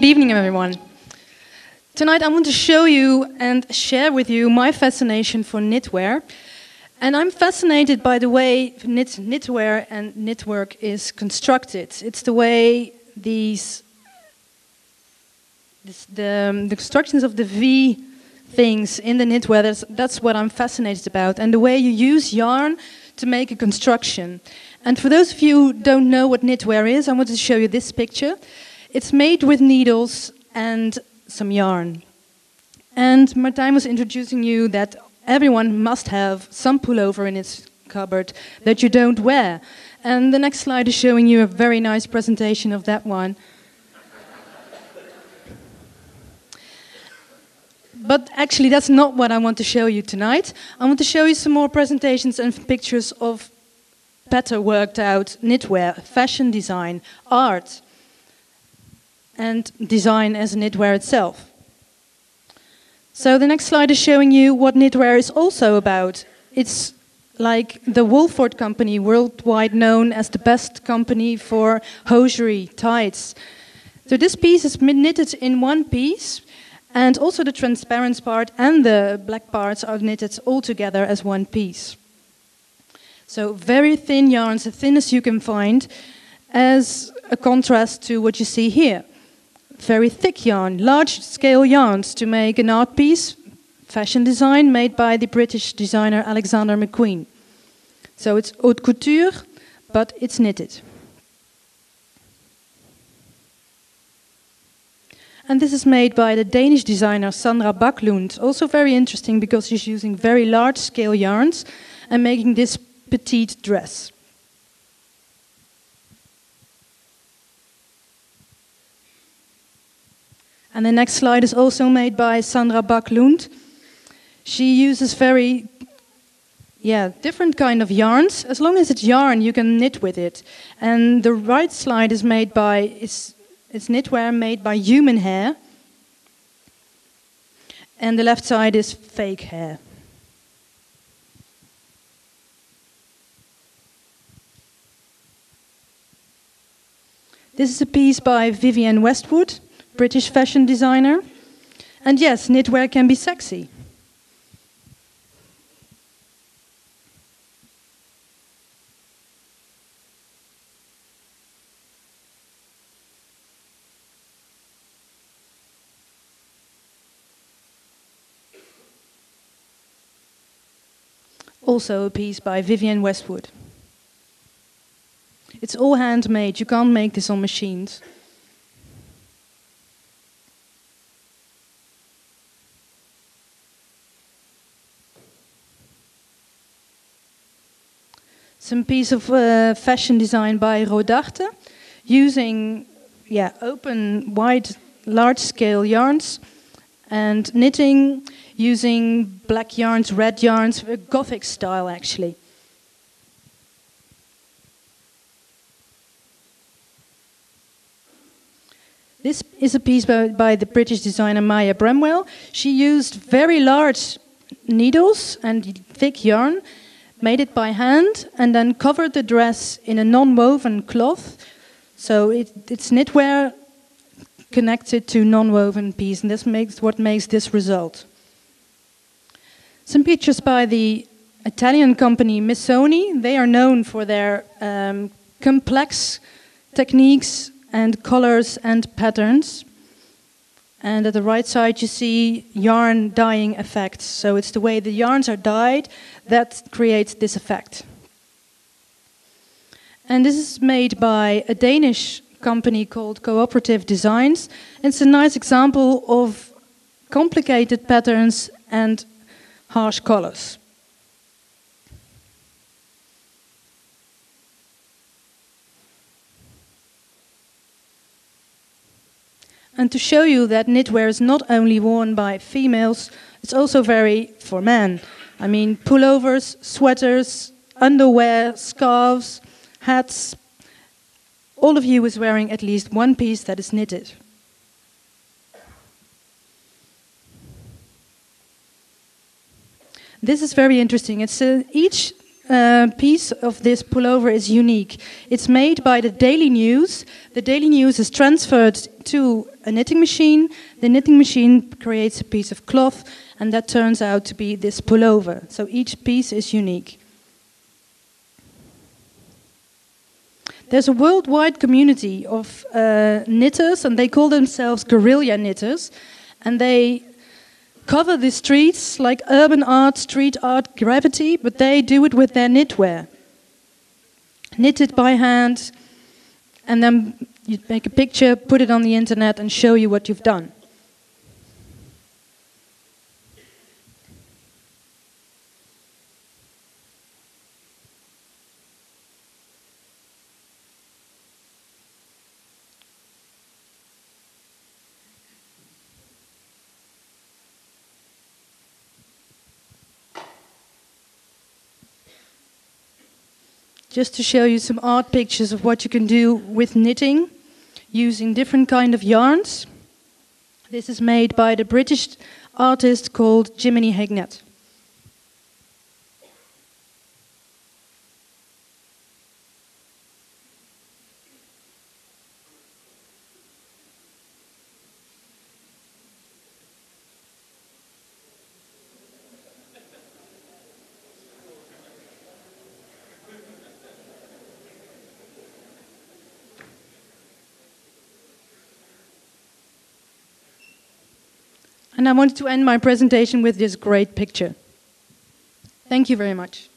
Good evening, everyone. Tonight I want to show you and share with you my fascination for knitwear. And I'm fascinated by the way knitwear and knitwork is constructed. It's the way the constructions of the V things in the knitwear, that's what I'm fascinated about. And the way you use yarn to make a construction. And for those of you who don't know what knitwear is, I want to show you this picture. It's made with needles and some yarn. And Maartje was introducing you that everyone must have some pullover in its cupboard that you don't wear. And the next slide is showing you a very nice presentation of that one. But actually, that's not what I want to show you tonight. I want to show you some more presentations and pictures of better worked out knitwear, fashion design, art, and design as knitwear itself. So the next slide is showing you what knitwear is also about. It's like the Wolford company, worldwide known as the best company for hosiery, tights. So this piece is knitted in one piece, and also the transparent part and the black parts are knitted all together as one piece. So very thin yarns, as thin as you can find, as a contrast to what you see here. Very thick yarn, large-scale yarns to make an art piece, fashion design made by the British designer Alexander McQueen. So it's haute couture, but it's knitted. And this is made by the Danish designer Sandra Baklund. Also very interesting because she's using very large-scale yarns and making this petite dress. And the next slide is also made by Sandra Baklund. She uses very, different kind of yarns. As long as it's yarn, you can knit with it. And the right slide is made by, it's knitwear made by human hair. And the left side is fake hair. This is a piece by Vivienne Westwood, British fashion designer. And yes, knitwear can be sexy. Also a piece by Vivienne Westwood. It's all handmade, you can't make this on machines. Some piece of fashion design by Rodarte, using open, wide, large-scale yarns, and knitting using black yarns, red yarns, a Gothic style actually. This is a piece by the British designer Maya Bramwell. She used very large needles and thick yarn, made it by hand, and then covered the dress in a non-woven cloth. So it's knitwear connected to non-woven piece, and this what makes this result. Some pictures by the Italian company Missoni. They are known for their complex techniques and colors and patterns. And at the right side you see yarn dyeing effects. So it's the way the yarns are dyed that creates this effect. And this is made by a Danish company called Cooperative Designs. It's a nice example of complicated patterns and harsh colors. And to show you that knitwear is not only worn by females, it's also very for men. I mean, pullovers, sweaters, underwear, scarves, hats. All of you is wearing at least one piece that is knitted. This is very interesting. It's each piece of this pullover is unique. It's made by the Daily News. The Daily News is transferred to a knitting machine. The knitting machine creates a piece of cloth, and that turns out to be this pullover. So each piece is unique. There's a worldwide community of knitters, and they call themselves guerrilla knitters, and they cover the streets like urban art, street art, graffiti, but they do it with their knitwear. Knitted by hand, and then you make a picture, put it on the internet, and show you what you've done. Just to show you some art pictures of what you can do with knitting, using different kind of yarns. This is made by the British artist called Jiminy Hignett. And I wanted to end my presentation with this great picture. Thank you very much.